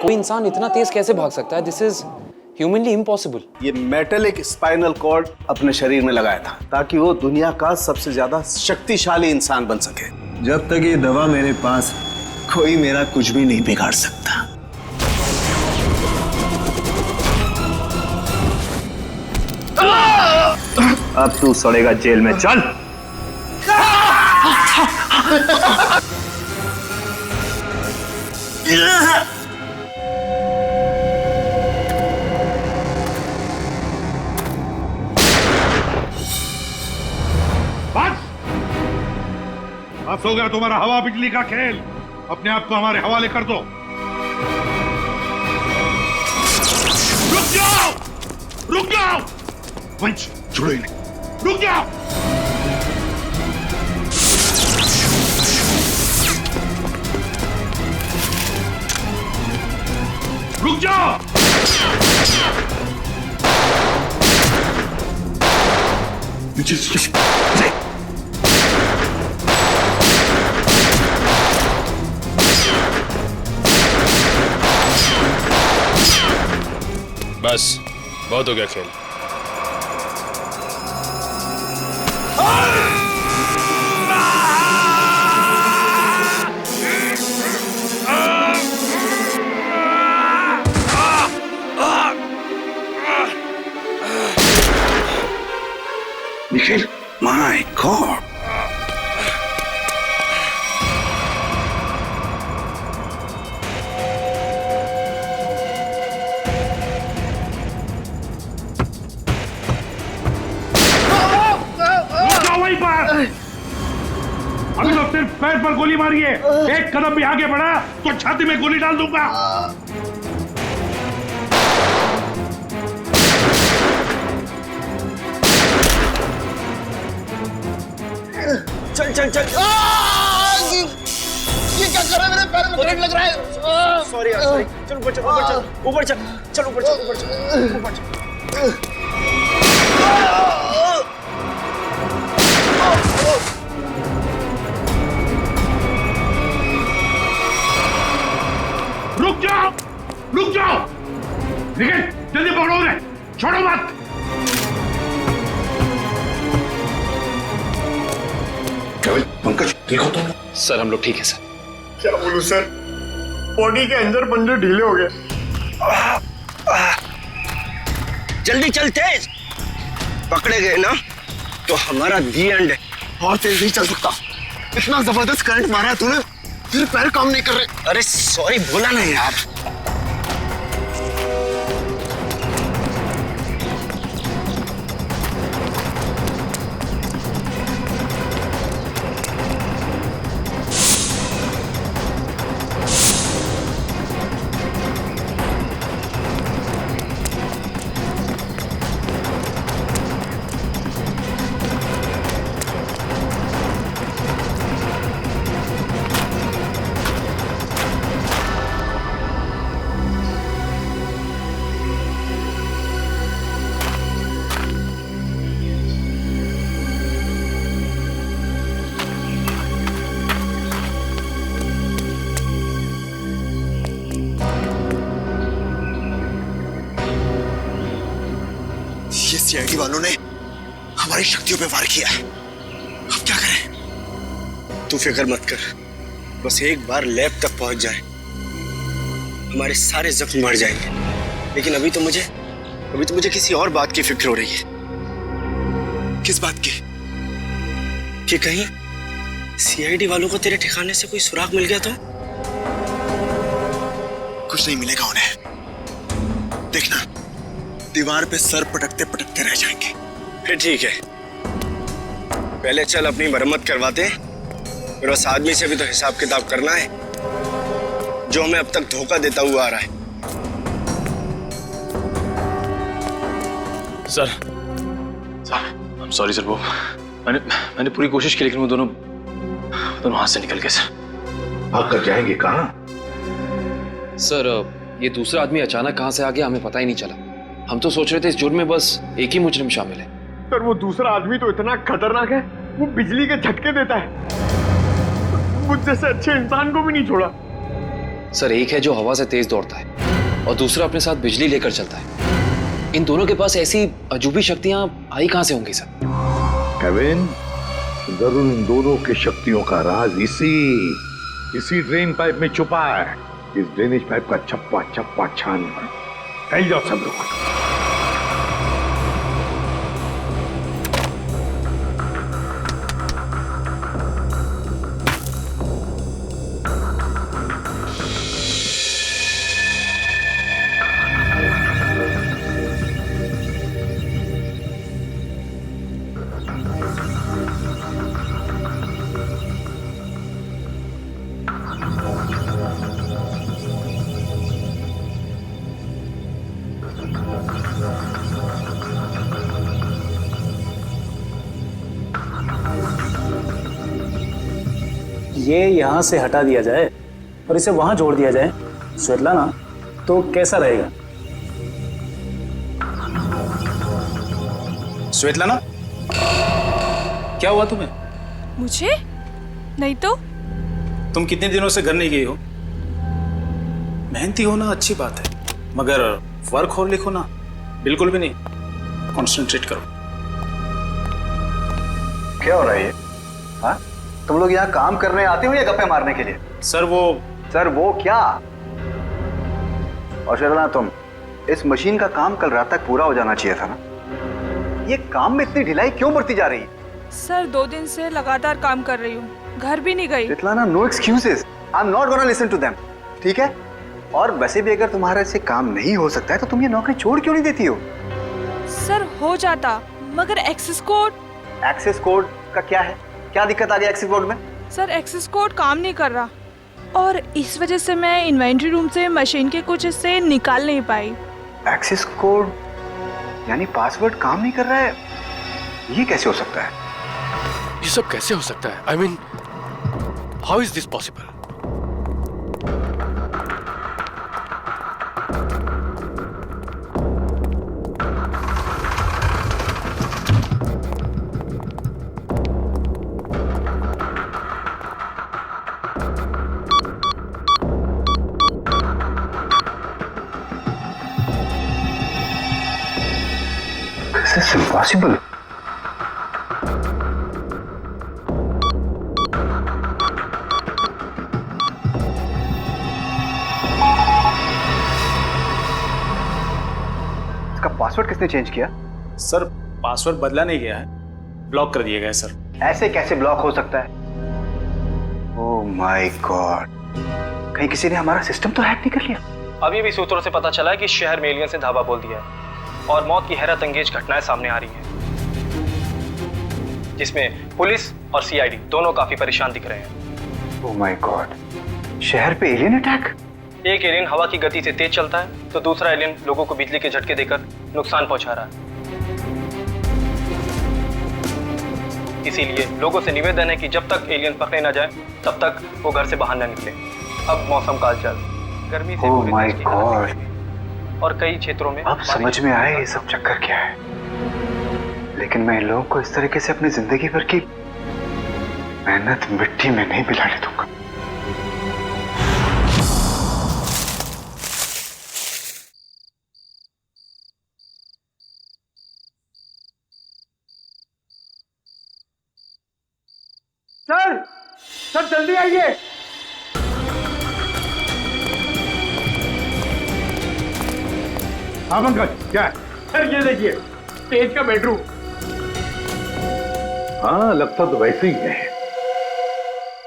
कोई इंसान इतना तेज कैसे भाग सकता है? This is humanly impossible. ये मेटलिक स्पाइनल कॉर्ड अपने शरीर में लगाया था ताकि वो दुनिया का सबसे ज्यादा शक्तिशाली इंसान बन सके। जब तक ये दवा मेरे पास, कोई मेरा कुछ भी नहीं बिगाड़ सकता। अब तू सड़ेगा जेल में, चल। बस हो गया तुम्हारा हवा बिजली का खेल। अपने आप को हमारे हवाले कर दो। रुक जाओ, रुक जाओ। वंश छोड़ो इन्हें, रुक जाओ। रुक जाओ। बस बहुत हो गया खेल। Nikhil, my God. अभी तो सिर्फ पैर पर गोली मारी है। एक कदम भी आगे बढ़ा तो छाती में गोली डाल दूंगा। चल चल चल। ये क्या कर रहा है? मेरे पैर में करंट लग रहा है। सॉरी यार, सॉरी। चल ऊपर चल, ऊपर चल, ऊपर चल, चल ऊपर चल, ऊपर चल, ऊपर चल। रुक जाओ, रुक जाओ। निखिल, जल्दी पकड़ो उन्हें, छोड़ो मत। पंकज, देखो तुम। सर हम लोग ठीक है सर। क्या बोलूं सर, बॉडी के अंदर पंजे ढीले हो गए। जल्दी चल, तेज। पकड़े गए ना तो हमारा दी एंड है। और तेज नहीं चल सकता, इतना जबरदस्त करंट मारा है तूने, तेरे पैर काम नहीं कर रहे। अरे सॉरी, बोला नहीं यार। ये सीआईडी वालों ने हमारी शक्तियों पे वार किया है। अब क्या करें? तू फिक्र मत कर, बस एक बार लैब तक पहुंच जाए, हमारे सारे जख्म बढ़ जाएंगे। लेकिन अभी तो मुझे किसी और बात की फिक्र हो रही है। किस बात की? कि कहीं सीआईडी वालों को तेरे ठिकाने से कोई सुराग मिल गया तो? कुछ नहीं मिलेगा उन्हें, देखना दीवार पे सर पटकते पटकते रह जाएंगे। फिर ठीक है, पहले चल अपनी मरम्मत करवाते हैं, फिर उस आदमी से भी तो हिसाब किताब करना है जो हमें अब तक धोखा देता हुआ आ रहा है। Sir I am sorry sir, वो मैंने पूरी कोशिश की लेकिन वो दोनों हाथ से निकल गए सर। भाग कर जाएंगे कहाँ? सर ये दूसरा आदमी अचानक कहाँ से आ गया हमें पता ही नहीं चला। हम तो सोच रहे थे इस जुर्म में बस एक ही मुजरिम शामिल है। सर वो दूसरा आदमी तो इतना खतरनाक है, वो बिजली के झटके देता है। मुझ जैसे अच्छे इंसान को भी नहीं छोड़ा। सर एक है जो हवा से तेज दौड़ता है, और दूसरा अपने साथ बिजली लेकर चलता है। इन दोनों के पास ऐसी अजूबी शक्तियां आई कहां से होंगी सर? केविन, जरूर इन दोनों की शक्तियों का राज इसी ड्रेन पाइप में छुपा है। इस ड्रेनेज पाइप का चप्पा चप्पा छान फैल जाओ सब लोग। ये यहाँ से हटा दिया जाए और इसे वहां जोड़ दिया जाए स्वेतलाना, तो कैसा रहेगा? स्वेतलाना, क्या हुआ तुम्हें? मुझे? नहीं तो। तुम कितने दिनों से घर नहीं गई हो? मेहनती होना अच्छी बात है, मगर वर्कहोलिक होना बिल्कुल भी नहीं। कॉन्सेंट्रेट करो। क्या हो रहा है ये? हाँ? तुम लोग यहाँ काम करने आते हो या गप्पे मारने के लिए? सर वो क्या? और शर्मा, तुम इस मशीन का काम कल रात तक पूरा हो जाना चाहिए था ना? ये काम में इतनी ढिलाई क्यों बढ़ती जा रही है? सर 2 दिन से लगातार काम कर रही हूँ, घर भी नहीं गई। इतलाना, no excuses, I am not gonna listen to them, ठीक है? और वैसे भी अगर तुम्हारे से काम नहीं हो सकता है तो तुम ये नौकरी छोड़ क्यों नहीं देती हो? सर हो जाता, मगर एक्सेस कोड। एक्सेस कोड का क्या है? क्या दिक्कत आ गई एक्सेस कोड में? सर एक्सेस कोड काम नहीं कर रहा और इस वजह से मैं इन्वेंट्री रूम से मशीन के कुछ हिस्से निकाल नहीं पाई। एक्सेस कोड यानी पासवर्ड काम नहीं कर रहा है? ये कैसे हो सकता है? ये सब कैसे हो सकता है? I mean, how is this possible? This is impossible. इसका पासवर्ड किसने चेंज किया? सर पासवर्ड बदला नहीं गया है, ब्लॉक कर दिया गया है सर। ऐसे कैसे ब्लॉक हो सकता है? ओह माय गॉड, कहीं किसी ने हमारा सिस्टम तो हैक नहीं कर लिया? अभी भी सूत्रों से पता चला है कि शहर में एलियंस ने धावा बोल दिया है और मौत की हैरत अंगेज घटनाएं सामने आ रही हैं, जिसमें पुलिस और सीआईडी दोनों काफी परेशान दिख रहे हैं। ओह माय गॉड, शहर पे एलियन अटैक? एक एलियन हवा की गति से तेज चलता है तो दूसरा एलियन लोगों को बिजली के झटके देकर नुकसान पहुंचा रहा है। इसीलिए लोगों से निवेदन है कि जब तक एलियन पकड़े न जाए तब तक वो घर से बाहर न निकले। अब मौसम का हालचाल गर्मी से ओह माय गॉड, और कई क्षेत्रों में अब समझ में आया ये सब चक्कर क्या है। लेकिन मैं इन लोगों को इस तरीके से अपनी जिंदगी भर की मेहनत मिट्टी में नहीं मिलाने दूंगा। सर जल्दी आइए। हाँ पंकज, क्या है? सर ये देखिए, तेज का बेडरूम। हाँ, लगता तो वैसे ही है।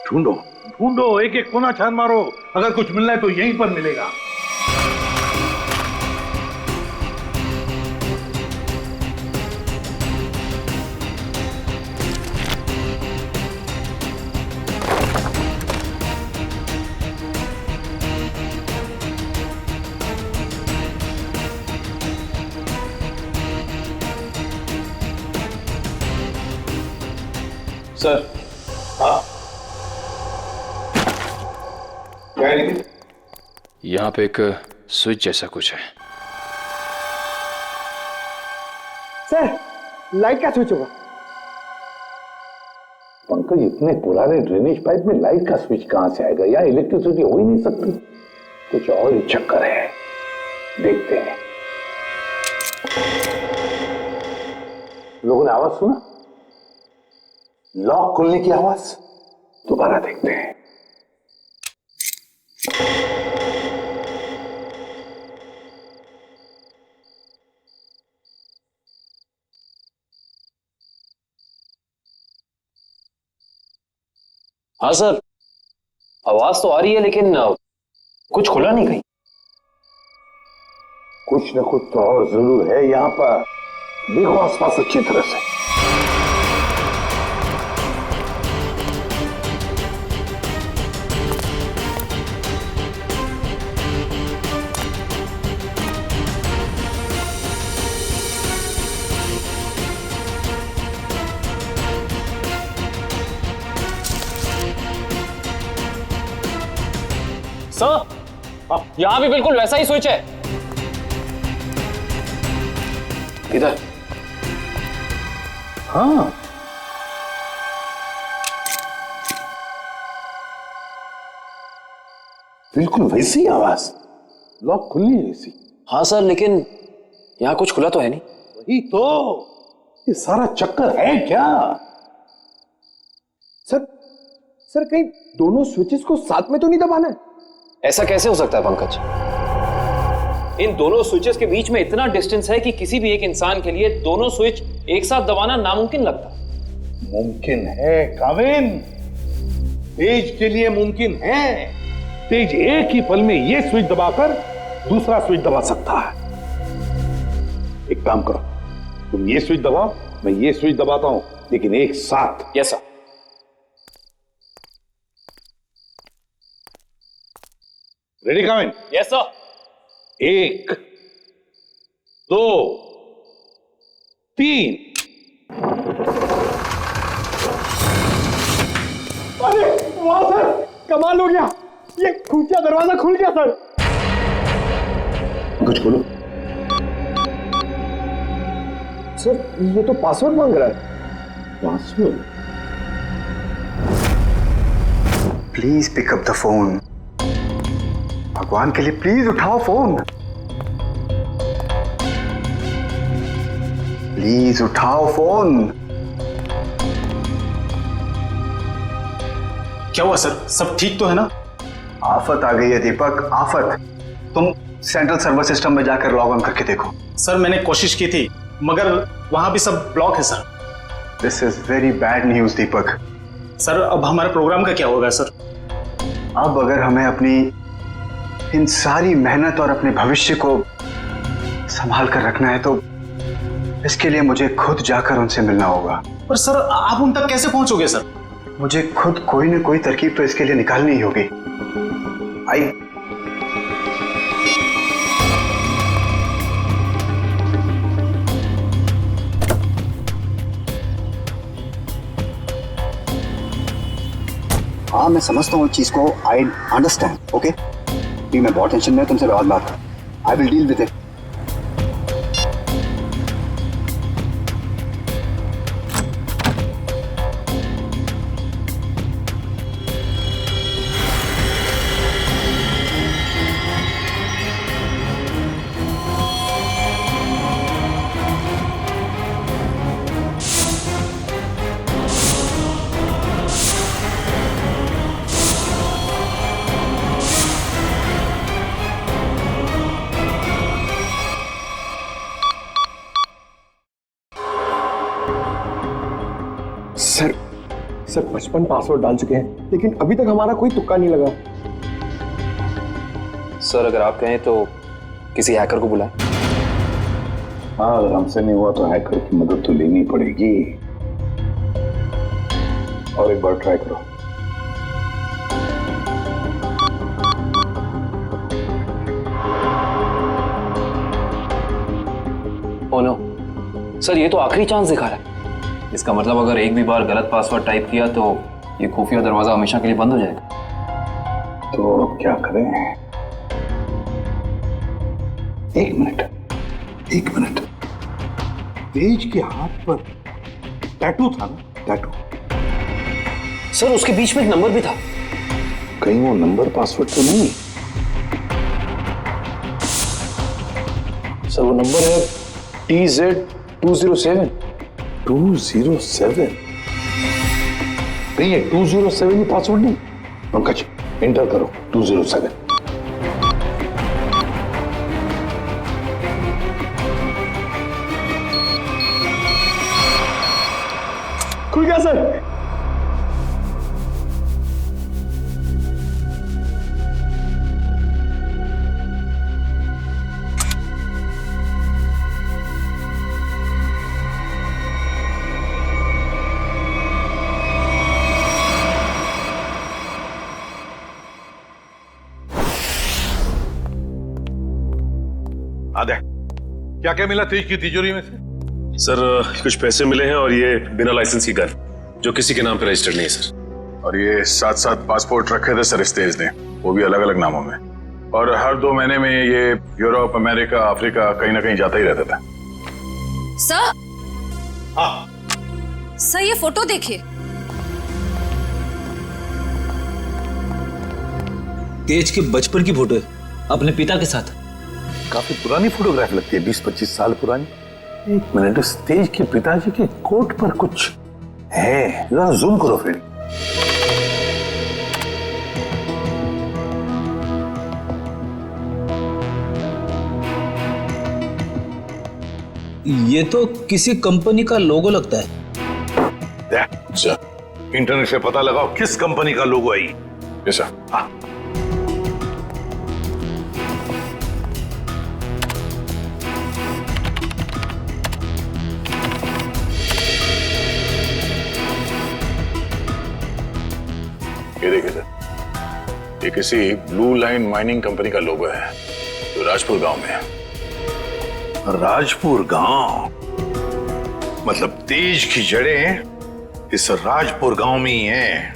ढूंढो ढूंढो, एक एक कोना छान मारो, अगर कुछ मिलना है तो यहीं पर मिलेगा। सर यहाँ पे एक स्विच जैसा कुछ है। सर लाइट का स्विच होगा। पंकज, इतने पुराने ड्रेनेज पाइप में लाइट का स्विच कहां से आएगा? या इलेक्ट्रिसिटी हो ही नहीं सकती। कुछ और ही चक्कर है। देखते हैं। लोगों ने आवाज सुना? लॉक खुलने की आवाज। दोबारा देखते हैं। हाँ सर, आवाज तो आ रही है लेकिन कुछ खुला नहीं कहीं। कुछ न कुछ तो और जरूर है यहां पर। देखो आसपास अच्छी तरह से। सर, यहां भी बिल्कुल वैसा ही स्विच है। इधर। हाँ, बिल्कुल वैसी आवाज। लॉक खुलनी है वैसी। हाँ सर, लेकिन यहां कुछ खुला तो है नहीं। वही तो, ये सारा चक्कर है क्या? सर कहीं दोनों स्विचेस को साथ में तो नहीं दबाना है? ऐसा कैसे हो सकता है पंकज? इन दोनों स्विचेस के बीच में इतना डिस्टेंस है कि किसी भी एक इंसान के लिए दोनों स्विच एक साथ दबाना नामुमकिन लगता। मुमकिन है काविन, तेज के लिए मुमकिन है। तेज एक ही पल में ये स्विच दबाकर दूसरा स्विच दबा सकता है। एक काम करो, तुम ये स्विच दबाओ, मैं ये स्विच दबाता हूं, लेकिन एक साथ। Yes sir. Ready Kavin? Yes sir. 1 2 3। अरे वाह सर, कमाल हो गया, ये खुफिया दरवाजा खुल गया सर। कुछ खोलो। सर ये तो पासवर्ड मांग रहा है। Password? Please pick up the phone. भगवान के लिए प्लीज उठाओ फोन। प्लीज उठाओ फोन। क्या हुआ सर, सब ठीक तो है ना? आफत आ गई है दीपक, आफत। तुम सेंट्रल सर्वर सिस्टम में जाकर लॉग ऑन करके देखो। सर मैंने कोशिश की थी मगर वहां भी सब ब्लॉक है sir. This is very bad news Deepak. Sir अब हमारे प्रोग्राम का क्या होगा सर? अब अगर हमें अपनी इन सारी मेहनत और अपने भविष्य को संभाल कर रखना है तो इसके लिए मुझे खुद जाकर उनसे मिलना होगा। पर सर आप उन तक कैसे पहुंचोगे सर? मुझे खुद कोई ना कोई तरकीब तो इसके लिए निकालनी ही होगी। आई हाँ, मैं समझता हूँ इस चीज को। I understand. ओके, मैं बहुत टेंशन में, तुमसे बाद बात कर। I will deal with it. Sir 55 password डाल चुके हैं लेकिन अभी तक हमारा कोई तुक्का नहीं लगा। सर अगर आप कहें तो किसी हैकर को बुलाएं। हाँ, अगर हमसे नहीं हुआ तो हैकर की मदद तो लेनी पड़ेगी। और एक बार ट्राई करो। ओ नो सर, ये तो आखिरी चांस दिखा रहा है। इसका मतलब अगर एक भी बार गलत पासवर्ड टाइप किया तो ये खुफिया दरवाजा हमेशा के लिए बंद हो जाएगा। तो अब क्या करें? एक मिनट। तेज के हाथ पर टैटू था ना? टैटू। सर उसके बीच में एक नंबर भी था। कहीं वो नंबर पासवर्ड तो नहीं? सर वो नंबर है TZ207। 207 नहीं है, 207 ही पासवर्ड नहीं। पंकज एंटर करो 207। खुल गया सर। आदे क्या क्या मिला तेज की तिजोरी में से? सर कुछ पैसे मिले हैं और ये बिना लाइसेंस की गन जो किसी के नाम पे रजिस्टर्ड नहीं है सर। और ये 7-7 पासपोर्ट रखे थे सर इस तेज ने, वो भी अलग अलग नामों में। और हर 2 महीने में ये यूरोप, अमेरिका, अफ्रीका कहीं ना कहीं जाता ही रहता था। सर, हाँ सर ये फोटो देखिए। तेज के बचपन की फोटो है अपने पिता के साथ। काफी पुरानी फोटोग्राफ लगती है, 20-25 साल पुरानी। एक मिनट, इस तेज के पिताजी के कोट पर कुछ है, जरा जूम करो फिर। ये तो किसी कंपनी का लोगो लगता है। इंटरनेट से पता लगाओ किस कंपनी का लोगो है ये। ऐसा? हाँ ये देखिए सर, ये किसी ब्लू लाइन माइनिंग कंपनी का लोगो है जो राजपुर गांव में है। राजपुर गांव, मतलब तेज की जड़ें इस राजपुर गांव में ही हैं।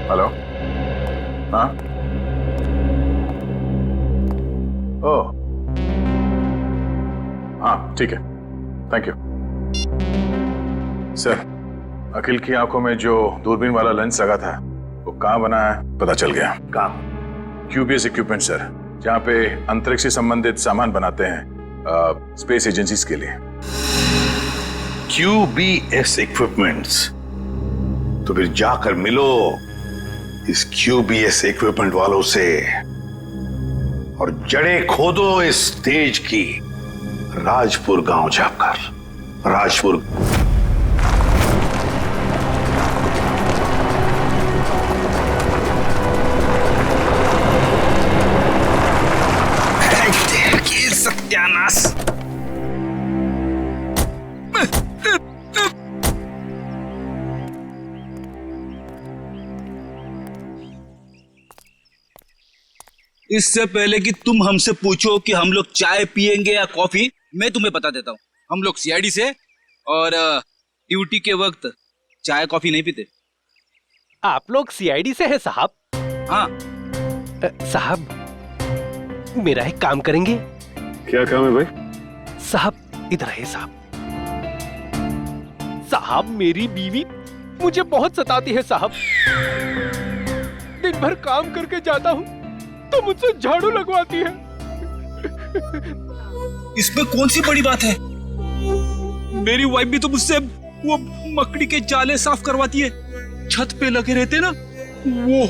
हेलो, हाँ, ओ, हाँ ठीक है, थैंक यू सर। अखिल की आंखों में जो दूरबीन वाला लेंस लगा था वो कहाँ बना है पता चल गया। कहाँ? QBS इक्विपमेंट सर, जहाँ पे अंतरिक्ष से संबंधित सामान बनाते हैं स्पेस एजेंसीज के लिए। QBS equipments? तो फिर जाकर मिलो इस QBS इक्विपमेंट वालों से और जड़ें खोदो इस तेज की राजपुर गांव जाकर। राजपुर सत्यानाश। इससे पहले कि तुम हमसे पूछो कि हम लोग चाय पियेंगे या कॉफी, मैं तुम्हें बता देता हूँ, हम लोग CID से और ड्यूटी के वक्त चाय कॉफी नहीं पीते। आप लोग CID से हैं साहब? हाँ साहब, मेरा एक काम करेंगे? क्या काम है भाई? साहब इधर है साहब। साहब मेरी बीवी मुझे बहुत सताती है साहब। दिन भर काम करके जाता हूँ तो मुझसे झाड़ू लगवाती है। इसमें कौन सी बड़ी बात है? मेरी वाइफ भी तो मुझसे वो मकड़ी के जाले साफ करवाती है, छत पे लगे रहते ना वो।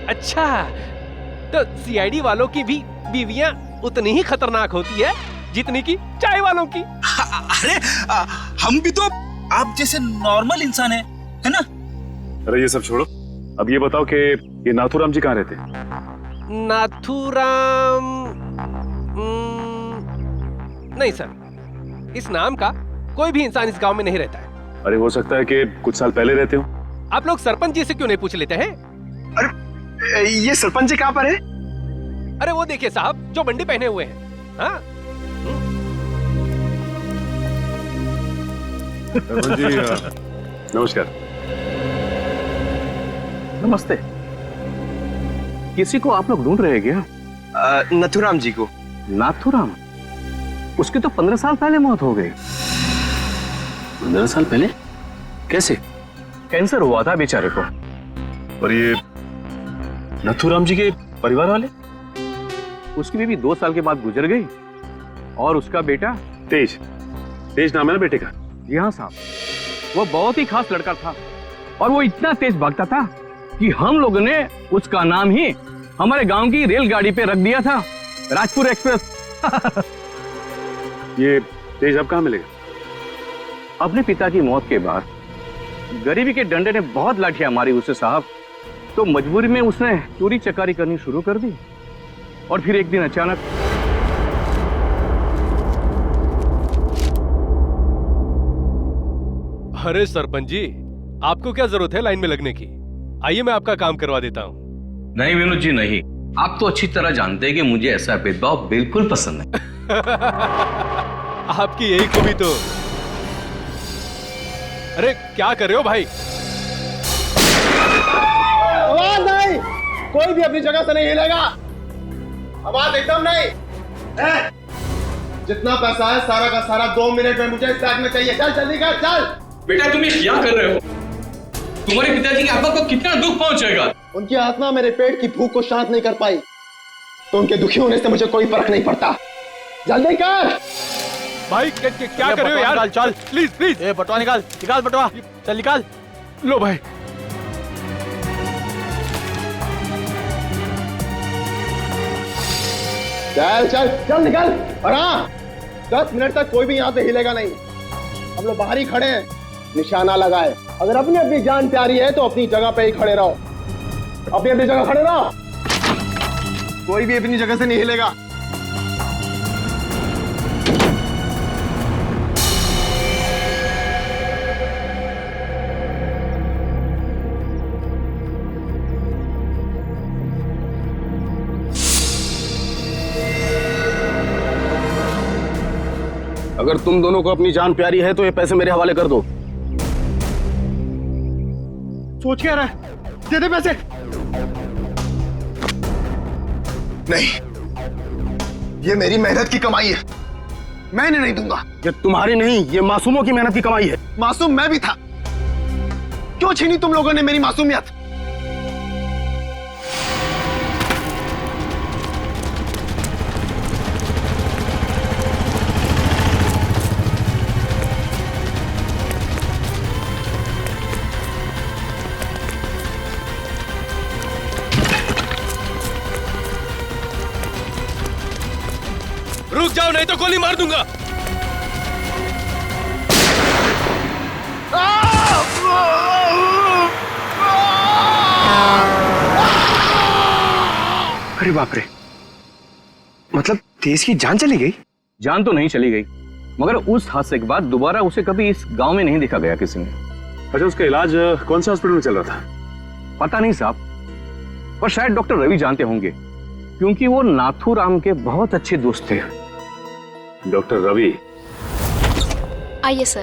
अच्छा, तो CID वालों की भी बीवियां उतनी ही खतरनाक होती है जितनी की चाय वालों की। अरे हम भी तो आप जैसे नॉर्मल इंसान है ना? अरे ये सब छोड़ो, अब ये बताओ कि ये नाथूराम जी कहाँ रहते हैं? नाथूराम नहीं सर, इस नाम का कोई भी इंसान इस गांव में नहीं रहता है। अरे हो सकता है कि कुछ साल पहले रहते हो। आप लोग सरपंच जी से क्यों नहीं पूछ लेते हैं? अरे ये सरपंच जी कहाँ पर है? अरे वो देखिए साहब, जो बंडी पहने हुए हैं। हाँ जी, नमस्कार। नमस्ते। किसी को आप लोग ढूंढ रहे हैं क्या? नथुराम जी को। नाथुराम? उसकी तो 15 साल पहले मौत हो गई। 15 साल पहले? कैसे? कैंसर हुआ था बेचारे को। और ये नथुराम जी के परिवार वाले? उसकी बीवी 2 साल के बाद गुजर गई और उसका बेटा तेज नाम है ना बेटे का? जी हाँ साहब, वो बहुत ही खास लड़का था और वो इतना तेज भागता था कि हम लोगों ने उसका नाम ही हमारे गांव की रेलगाड़ी पे रख दिया था, राजपुर एक्सप्रेस। ये तेज अब कहाँ मिलेगा? अपने पिता की मौत के बाद गरीबी के डंडे ने बहुत लाठियां मारी उसे साहब, तो मजबूरी में उसने चोरी चकारी करनी शुरू कर दी और फिर एक दिन अचानक अरे सरपंच जी, आपको क्या जरूरत है लाइन में लगने की? आइए मैं आपका काम करवा देता हूँ। नहीं विनोद जी नहीं, आप तो अच्छी तरह जानते हैं कि मुझे ऐसा भेदभाव बिल्कुल पसंद है। आपकी यही खूबी तो। अरे क्या कर रहे हो भाई? आवाज नहीं, कोई भी अपनी जगह से नहीं हिलेगा। आवाज एकदम नहीं। जितना पैसा है सारा का सारा 2 मिनट में मुझे इस बैग में चाहिए। चल जल्दी कर, चल। बेटा तुम ये क्या कर रहे हो? तुम्हारे पिताजी की आत्मा को कितना दुख पहुंचेगा? उनकी आत्मा मेरे पेट की भूख को शांत नहीं कर पाई, तो उनके दुखी होने से मुझे कोई फर्क नहीं पड़ता। जल्दी कर भाई। क्या कर रहे हो यार? चल प्लीज प्लीज। ए बटवा निकाल बटवा, चल निकाल। लो भाई। चल चल चल निकल। और हाँ, 10 मिनट तक कोई भी यहाँ से हिलेगा नहीं। हम लोग बाहर ही खड़े हैं, निशाना लगाए। अगर अपनी अपनी जान प्यारी है तो अपनी जगह पे ही खड़े रहो, अपनी अपनी जगह खड़े रहो। कोई भी अपनी जगह से नहीं हिलेगा। अगर तुम दोनों को अपनी जान प्यारी है तो ये पैसे मेरे हवाले कर दो। सोच क्या रहा है? दे दे पैसे। नहीं, ये मेरी मेहनत की कमाई है, मैं इन्हें नहीं दूंगा। ये तुम्हारी नहीं, ये मासूमों की मेहनत की कमाई है। मासूम मैं भी था, क्यों छीनी तुम लोगों ने मेरी मासूमियत? रुक जाओ नहीं तो गोली मार दूंगा। अरे बाप रे, मतलब तेज की जान चली गई? जान तो नहीं चली गई, मगर उस हादसे के बाद दोबारा उसे कभी इस गांव में नहीं देखा गया किसी ने। अच्छा, उसका इलाज कौन से हॉस्पिटल में चल रहा था? पता नहीं साहब, पर शायद डॉक्टर रवि जानते होंगे क्योंकि वो नाथूराम के बहुत अच्छे दोस्त थे। डॉक्टर रवि? आइए सर।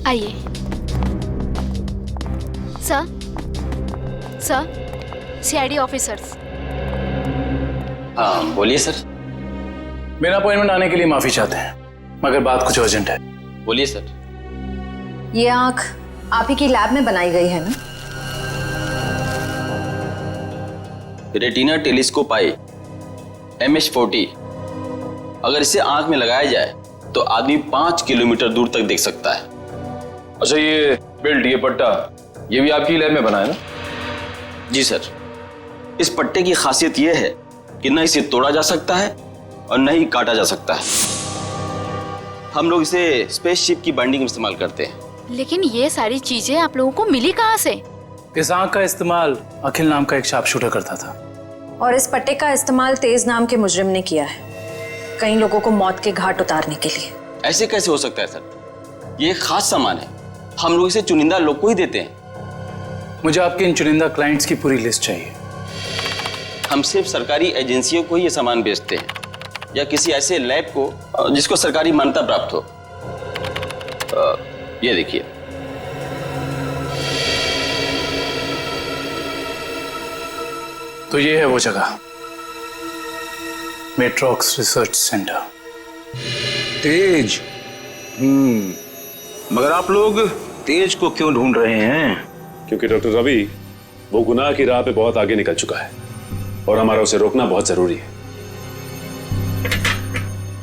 आइए सर। CID officers. हाँ बोलिए सर। मेरा अपॉइंटमेंट आने के लिए माफी चाहते हैं, मगर बात कुछ अर्जेंट है। बोलिए सर। ये आंख आप ही की लैब में बनाई गई है ना? रेटिना टेलीस्कोप आई MH40, अगर इसे आंख में लगाया जाए तो आदमी 5 किलोमीटर दूर तक देख सकता है। अच्छा, ये बेल्ट, ये पट्टा, ये भी आपकी लैब में बना है ना? जी सर। इस पट्टे की खासियत यह है कि न इसे तोड़ा जा सकता है और न ही काटा जा सकता है। हम लोग इसे स्पेसशिप की बाइंडिंग में इस्तेमाल करते हैं। लेकिन ये सारी चीजें आप लोगों को मिली कहाँ से? इस आंख का इस्तेमाल अखिल नाम का एक शार्प शूटर करता था, और इस पट्टे का इस्तेमाल तेज नाम के मुजरिम ने किया है, कई लोगों को मौत के घाट उतारने के लिए। ऐसे कैसे हो सकता है सर? ये एक खास सामान है, हम लोग इसे चुनिंदा लोग को ही देते हैं। मुझे आपके इन चुनिंदा क्लाइंट्स की पूरी लिस्ट चाहिए। हम सिर्फ सरकारी एजेंसियों को ही ये सामान बेचते हैं या किसी ऐसे लैब को जिसको सरकारी मान्यता प्राप्त हो। ये देखिए, तो ये है वो जगह, मेट्रॉक्स रिसर्च सेंटर। तेज। मगर आप लोग तेज को क्यों ढूंढ रहे हैं? क्योंकि डॉक्टर रवि वो गुनाह की राह पे बहुत आगे निकल चुका है और हमारा उसे रोकना बहुत जरूरी है।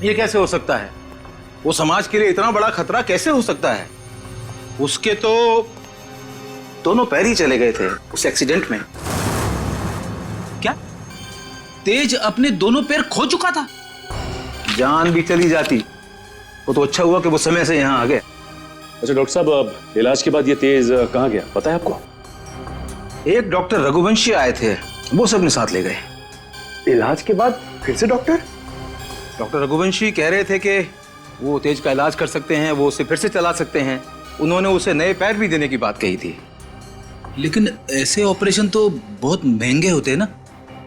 ये कैसे हो सकता है? वो समाज के लिए इतना बड़ा खतरा कैसे हो सकता है? उसके तो दोनों पैर ही चले गए थे उस एक्सीडेंट में। क्या तेज अपने दोनों पैर खो चुका था? जान भी चली जाती। वो तो अच्छा हुआ कि वो समय से यहाँ आ गए। अच्छा डॉक्टर साहब, अब इलाज के बाद ये तेज कहाँ गया पता है आपको? एक डॉक्टर रघुवंशी आए थे, वो सबने साथ ले गए। इलाज के बाद फिर से डॉक्टर? डॉक्टर रघुवंशी कह रहे थे कि वो तेज का इलाज कर सकते हैं, वो उसे फिर से चला सकते हैं। उन्होंने उसे नए पैर भी देने की बात कही थी। लेकिन ऐसे ऑपरेशन तो बहुत महंगे होते हैं ना,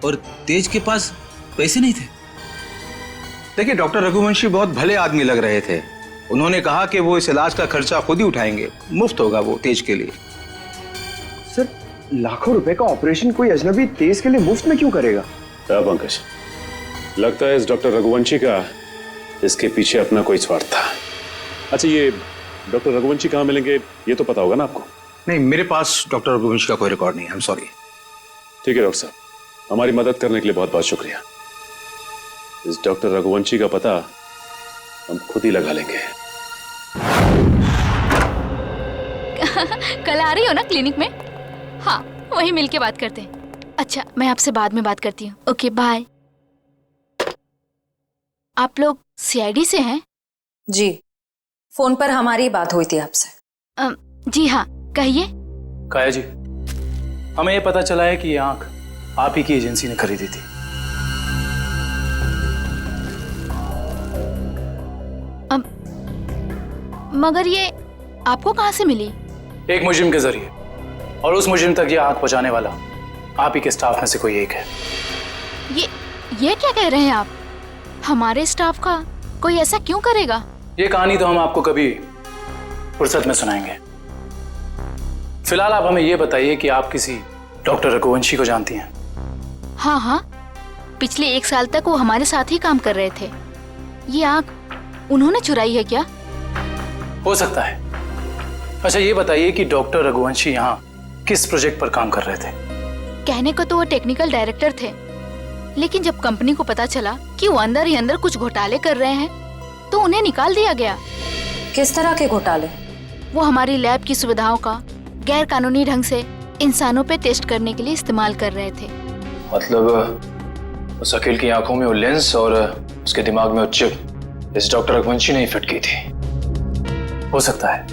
और तेज के पास पैसे नहीं थे। देखिए डॉक्टर रघुवंशी बहुत भले आदमी लग रहे थे। उन्होंने कहा कि वो इस इलाज का खर्चा खुद ही उठाएंगे, मुफ्त होगा वो तेज के लिए। सर लाखों रुपए का ऑपरेशन कोई अजनबी तेज के लिए मुफ्त में क्यों करेगा? पंकज, लगता है इस डॉक्टर रघुवंशी का इसके पीछे अपना कोई स्वार्थ था। अच्छा ये डॉक्टर रघुवंशी कहाँ मिलेंगे ये तो पता होगा ना आपको? नहीं, मेरे पास डॉक्टर रघुवंशी का कोई रिकॉर्ड नहीं है। I am sorry. ठीक है डॉक्टर साहब, हमारी मदद करने के लिए बहुत बहुत शुक्रिया। इस डॉक्टर रघुवंशी का पता हम खुद ही लगा लेंगे। कल आ रही हो ना क्लिनिक में? हाँ, वहीं मिलके बात करते हैं। अच्छा, मैं आपसे बाद में बात करती हूँ। Okay bye. आप लोग सीआईडी से हैं? जी, फोन पर हमारी बात हुई थी आपसे। जी हाँ, कहिए। काया जी, हमें ये पता चला है कि ये आंख आप ही की एजेंसी ने खरीदी थी। मगर ये आपको कहाँ से मिली? एक मुजरिम के जरिए, और उस मुजरिम तक ये आंख पहुंचाने वाला आप ही के स्टाफ में से कोई एक है। ये क्या कह रहे हैं आप? हमारे स्टाफ का कोई ऐसा क्यों करेगा? ये कहानी तो हम आपको कभी फुर्सत में सुनाएंगे। फिलहाल आप हमें ये बताइए कि आप किसी डॉक्टर रघुवंशी को जानती हैं? हाँ हाँ, पिछले 1 साल तक वो हमारे साथ ही काम कर रहे थे। ये आंख उन्होंने चुराई है क्या? हो सकता है। अच्छा ये बताइए कि डॉक्टर रघुवंशी यहाँ किस प्रोजेक्ट पर काम कर रहे थे? कहने को तो वो टेक्निकल डायरेक्टर थे, लेकिन जब कंपनी को पता चला कि वो अंदर ही अंदर कुछ घोटाले कर रहे हैं तो उन्हें निकाल दिया गया। किस तरह के घोटाले? वो हमारी लैब की सुविधाओं का गैर कानूनी ढंग से इंसानों पे टेस्ट करने के लिए इस्तेमाल कर रहे थे। मतलब उस अकील की आंखों में वो लेंस और उसके दिमाग में वो चिप इस डॉक्टर रघुवंशी ने ही फिट की थी। हो सकता है।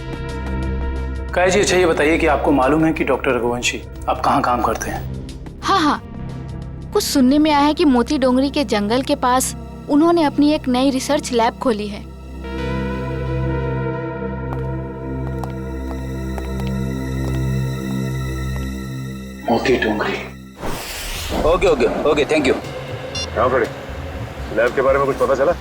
काया जी, अच्छा ये बताइए कि आपको मालूम है कि डॉक्टर रघुवंशी आप कहाँ काम करते हैं? हाँ हाँ, कुछ सुनने में आया है कि मोती डोंगरी के जंगल के पास उन्होंने अपनी एक नई रिसर्च लैब खोली है। Moti Dongri. Okay okay okay, thank you. हाँ बड़े, लैब के बारे में कुछ पता चला?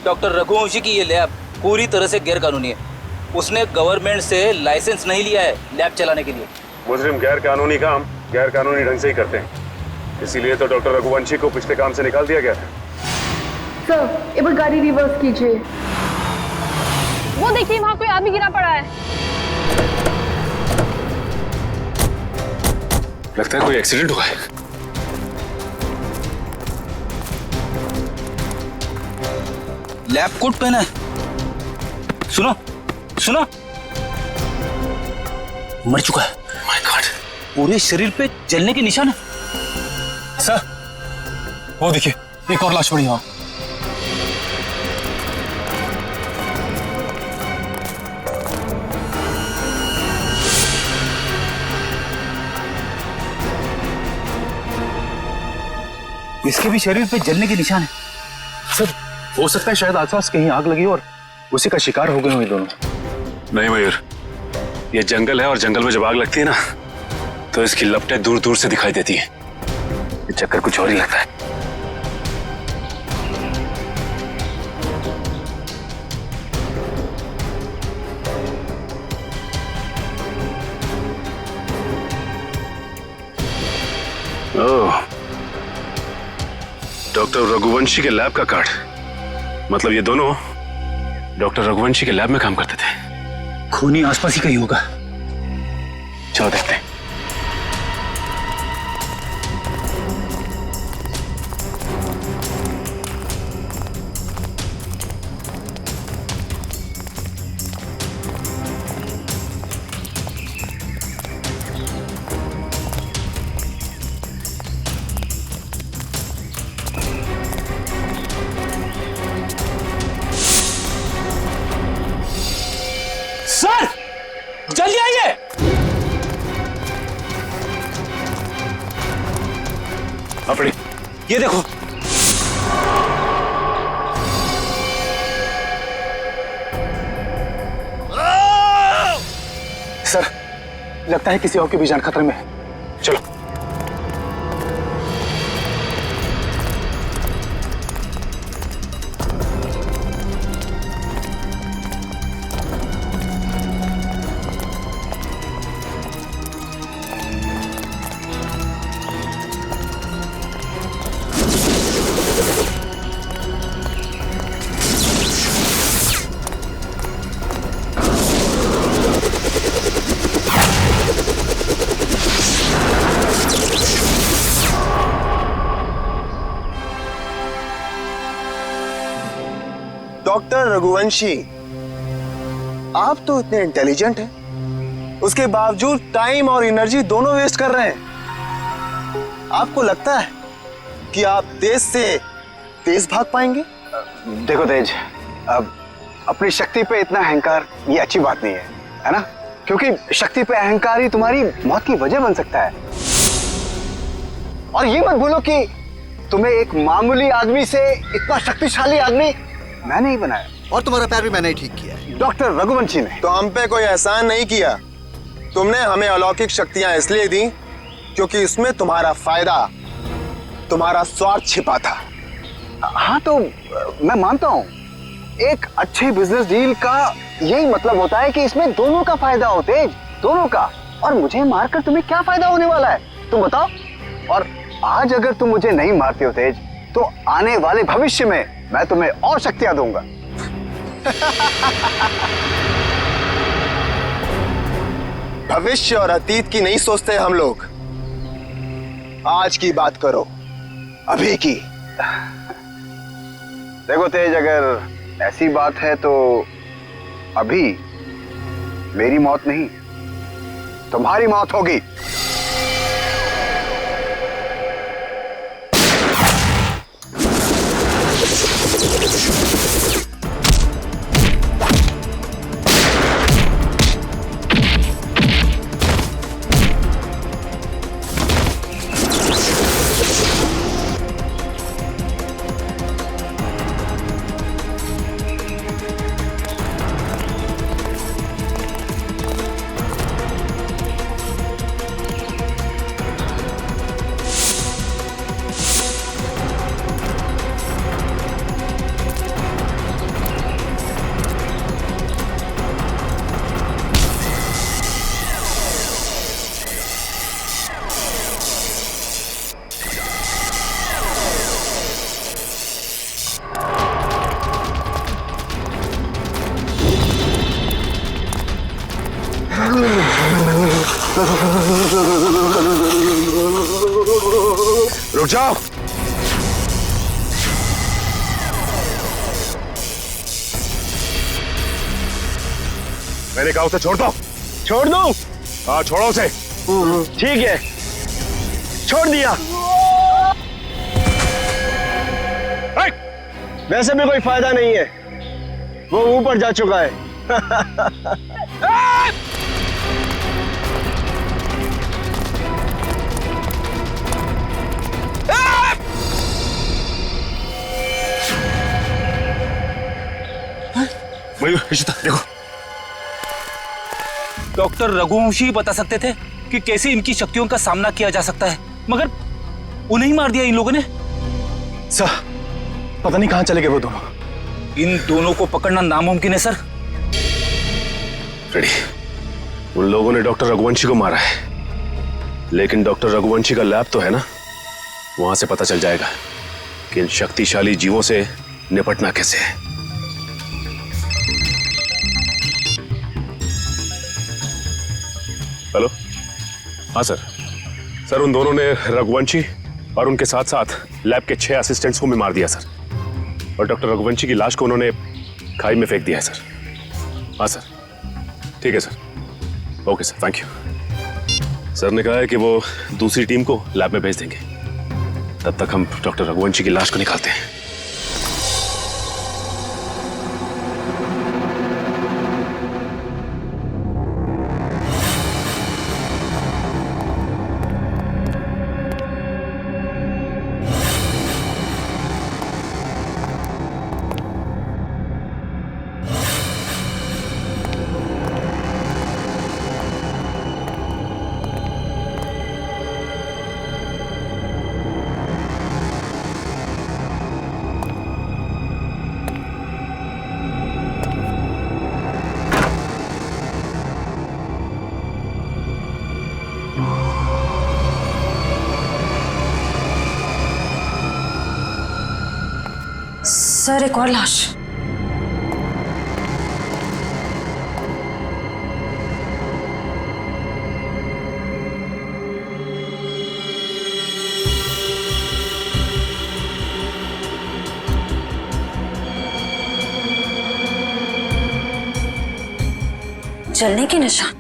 डॉक्टर रघुवंशी की ये लैब पूरी तरह से गैर कानूनी है। उसने गवर्नमेंट से लाइसेंस नहीं लिया है लैब चलाने के लिए। मुजरिम गैर कानूनी काम गैर कानूनी ढंग से ही करते हैं, इसीलिए तो डॉक्टर रघुवंशी को पिछले काम से निकाल दिया गया था। सर, एक बार गाड़ी रिवर्स कीजिए। वो देखिए, वहाँ कोई आदमी गिरा पड़ा है। लगता है कोई एक्सीडेंट हुआ है। लैब कोट पहना है। सुनो सुनो, मर चुका है। माय गॉड, पूरे शरीर पे जलने के निशान है। सर वो देखिए, एक और लाश पड़ी वहां। इसके भी शरीर पे जलने के निशान है। सर हो सकता है शायद आसपास कहीं आग लगी और उसी का शिकार हो गए हुए दोनों। नहीं मयूर, ये जंगल है और जंगल में जब आग लगती है ना तो इसकी लपटें दूर दूर से दिखाई देती हैं। ये चक्कर कुछ और ही लगता है। ओह, डॉक्टर रघुवंशी के लैब का कार्ड। मतलब ये दोनों डॉक्टर रघुवंशी के लैब में काम करते थे। खूनी आसपास ही कहीं होगा। चलो देखते हैं। सर जल्दी आइए। अपनी ये देखो। सर लगता है किसी और की भी जान खतरे में है। चलो। डॉक्टर रघुवंशी, आप तो इतने इंटेलिजेंट हैं, उसके बावजूद टाइम और एनर्जी दोनों वेस्ट कर रहे हैं। आपको लगता है कि आप तेज से तेज भाग पाएंगे? देखो तेज, अब अपनी शक्ति पे इतना अहंकार ये अच्छी बात नहीं है ना? क्योंकि शक्ति पे अहंकार ही तुम्हारी मौत की वजह बन सकता है। और ये मत भूलो कि तुम्हें एक मामूली आदमी से इतना शक्तिशाली आदमी मैंने ही बनाया, और तुम्हारा पैर भी मैंने ही ठीक किया है, डॉक्टर रघुवंशी ने। तो हम पे कोई एहसान नहीं किया। तुमने हमें अलौकिक शक्तियां इसलिए दी क्योंकि इसमें तुम्हारा फायदा, तुम्हारा स्वार्थ छिपा था। हाँ तो मैं मानता हूँ, एक अच्छे बिजनेस डील का यही मतलब होता है कि इसमें दोनों का फायदा हो तेज, दोनों का। और मुझे मारकर तुम्हें क्या फायदा होने वाला है, तुम बताओ? और आज अगर तुम मुझे नहीं मारते हो तेज, तो आने वाले भविष्य में मैं तुम्हें और शक्तियां दूंगा। भविष्य और अतीत की नहीं सोचते हम लोग, आज की बात करो, अभी की। देखो तेज, अगर ऐसी बात है तो अभी मेरी मौत नहीं, तुम्हारी मौत होगी। रुक जाओ। मैंने कहा उसे छोड़ दो। छोड़ दो? हाँ छोड़ो उसे। ठीक है, छोड़ दिया। वैसे भी कोई फायदा नहीं है, वो ऊपर जा चुका है। देखो, डॉक्टर रघुवंशी बता सकते थे कि कैसे इनकी शक्तियों का सामना किया जा सकता है, मगर उन्हें ही मार दिया इन लोगों ने। सर पता नहीं कहां चले गए वो दोनों। इन दोनों को पकड़ना नामुमकिन है सर। रेडी, उन लोगों ने डॉक्टर रघुवंशी को मारा है, लेकिन डॉक्टर रघुवंशी का लैब तो है ना, वहां से पता चल जाएगा कि इन शक्तिशाली जीवों से निपटना कैसे है। हेलो, हाँ सर। सर उन दोनों ने रघुवंशी और उनके साथ साथ लैब के 6 असिस्टेंट्स को भी मार दिया सर, और डॉक्टर रघुवंशी की लाश को उन्होंने खाई में फेंक दिया है सर। हाँ सर, ठीक है sir. Okay sir, thank you. Sir ने कहा है कि वो दूसरी टीम को लैब में भेज देंगे, तब तक हम डॉक्टर रघुवंशी की लाश को निकालते हैं। सर एक और लाश। जलने के निशान।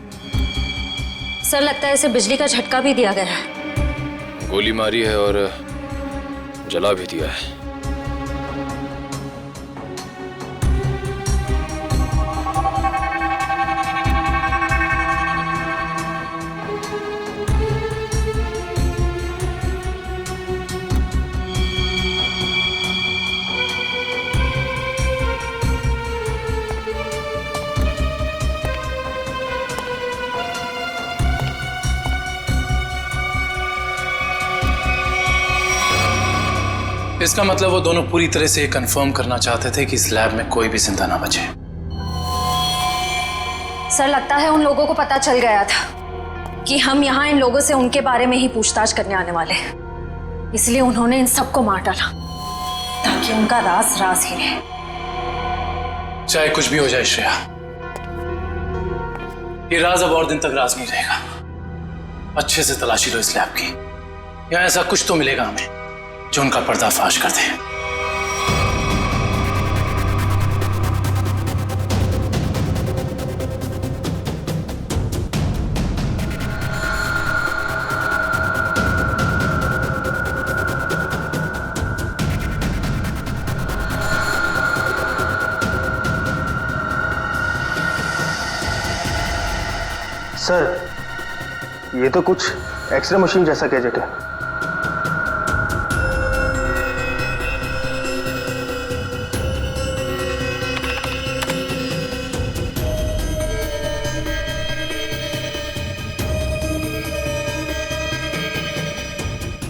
सर लगता है इसे बिजली का झटका भी दिया गया है। गोली मारी है और जला भी दिया है। इसका मतलब वो दोनों पूरी तरह से कंफर्म करना चाहते थे कि इस लैब में कोई भी जिंदा ना बचे। सर लगता है उन लोगों को पता चल गया था कि हम यहाँ इन लोगों से उनके बारे में ही पूछताछ करने आने वाले हैं, इसलिए उन्होंने इन सबको मार डाला ताकि उनका राज राज ही रहे। चाहे कुछ भी हो जाए श्रेया, ये राज अब और दिन तक राज नहीं रहेगा। अच्छे से तलाशी लो इस लैब की, यहाँ ऐसा कुछ तो मिलेगा हमें जो उनका पर्दाफाश कर दे। सर, ये तो कुछ एक्सरे मशीन जैसा गैजेट है।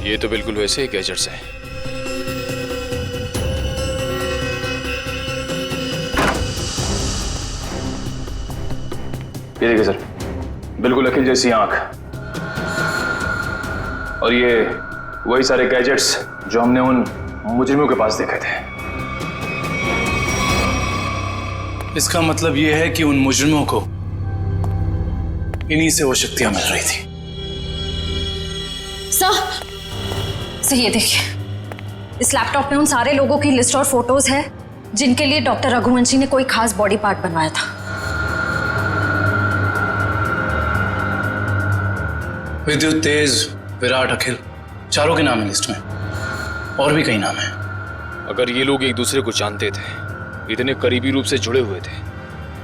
ये तो बिल्कुल वैसे ही गैजेट्स हैं। ये देखिए सर, बिल्कुल अखिल जैसी आंख, और ये वही सारे गैजेट्स जो हमने उन मुजरिमों के पास देखे थे। इसका मतलब ये है कि उन मुजरिमों को इन्हीं से वो शक्तियां मिल रही थी। सर ये देखिए, इस लैपटॉप में उन सारे लोगों की लिस्ट और फोटोज है जिनके लिए डॉक्टर रघुवंशी ने कोई खास बॉडी पार्ट बनवाया था। विद्युत, तेज, विराट, अखिल, चारों के नाम है लिस्ट में, और भी कई नाम हैं। अगर ये लोग एक दूसरे को जानते थे, इतने करीबी रूप से जुड़े हुए थे,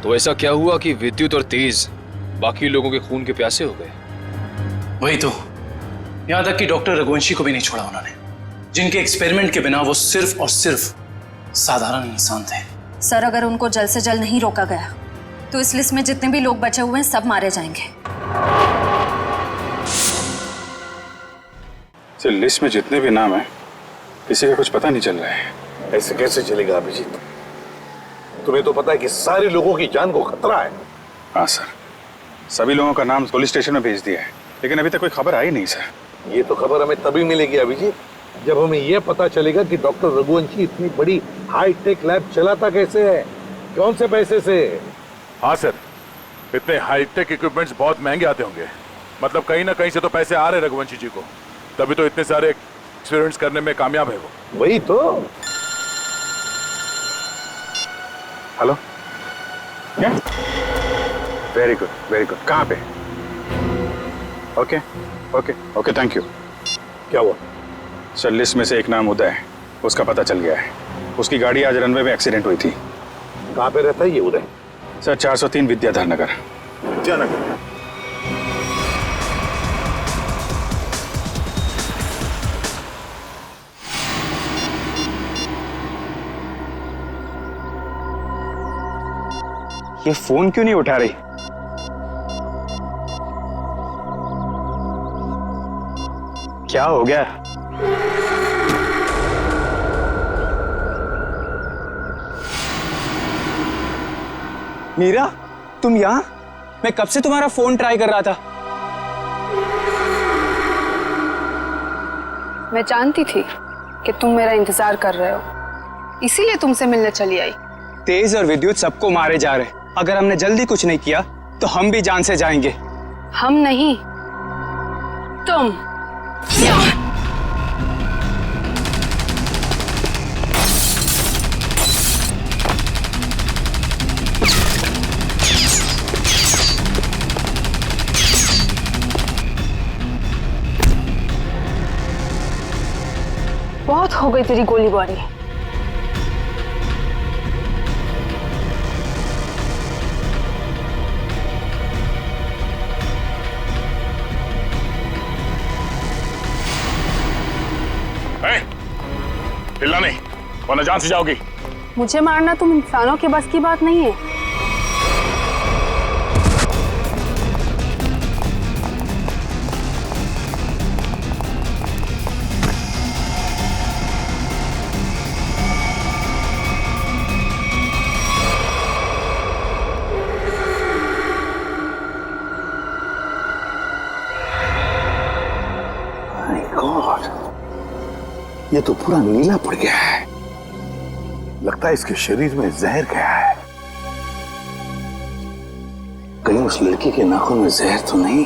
तो ऐसा क्या हुआ कि विद्युत और तेज बाकी लोगों के खून के प्यासे हो गए? वही तो, यहां तक कि डॉक्टर रघुवंशी को भी नहीं छोड़ा उन्होंने, जिनके एक्सपेरिमेंट के बिना वो सिर्फ और सिर्फ साधारण इंसान थे। सर अगर उनको जल्द से जल्द नहीं रोका गया तो इस लिस्ट में जितने भी लोग बचे हुए हैं सब मारे जाएंगे। सर, लिस्ट में जितने भी नाम हैं, किसी का कुछ पता नहीं चल रहा है। ऐसे कैसे चलेगा अभिजीत? तुम्हें तो पता है कि सारे लोगों की जान को खतरा है। हाँ सर, सभी लोगों का नाम पुलिस स्टेशन में भेज दिया है, लेकिन अभी तक कोई खबर आई नहीं सर। ये तो खबर हमें तभी मिलेगी अभिजीत जब हमें यह पता चलेगा कि डॉक्टर रघुवंशी इतनी बड़ी हाईटेक लैब चलाता कैसे है, कौन से पैसे से। हाँ सर, इतने हाईटेक इक्विपमेंट्स बहुत महंगे आते होंगे, मतलब कहीं ना कहीं से तो पैसे आ रहे रघुवंशी जी को, तभी तो इतने सारे एक्सपेरिमेंट्स करने में कामयाब है वो। वही तो। हेलो, क्या? Very good very good. कहाँ पे? Okay okay okay, thank you. क्या हुआ? सर लिस्ट में से एक नाम उदय है, उसका पता चल गया है। उसकी गाड़ी आज रनवे में एक्सीडेंट हुई थी। कहाँ पे रहता है ये उदय? सर 403 विद्याधर नगर। विद्यानगर। ये फोन क्यों नहीं उठा रही? क्या हो गया? मीरा, तुम यहां? मैं कब से तुम्हारा फोन ट्राई कर रहा था। मैं जानती थी कि तुम मेरा इंतजार कर रहे हो, इसीलिए तुमसे मिलने चली आई। तेज और विद्युत सबको मारे जा रहे। अगर हमने जल्दी कुछ नहीं किया तो हम भी जान से जाएंगे। हम नहीं, तुम। बहुत हो गई तेरी गोलीबारी। हिलना नहीं, वरना जान से जाओगी। मुझे मारना तुम इंसानों के बस की बात नहीं है। ये तो पूरा नीला पड़ गया है। लगता है इसके शरीर में जहर गया है। कहीं उस लड़की के नाखून में जहर तो नहीं?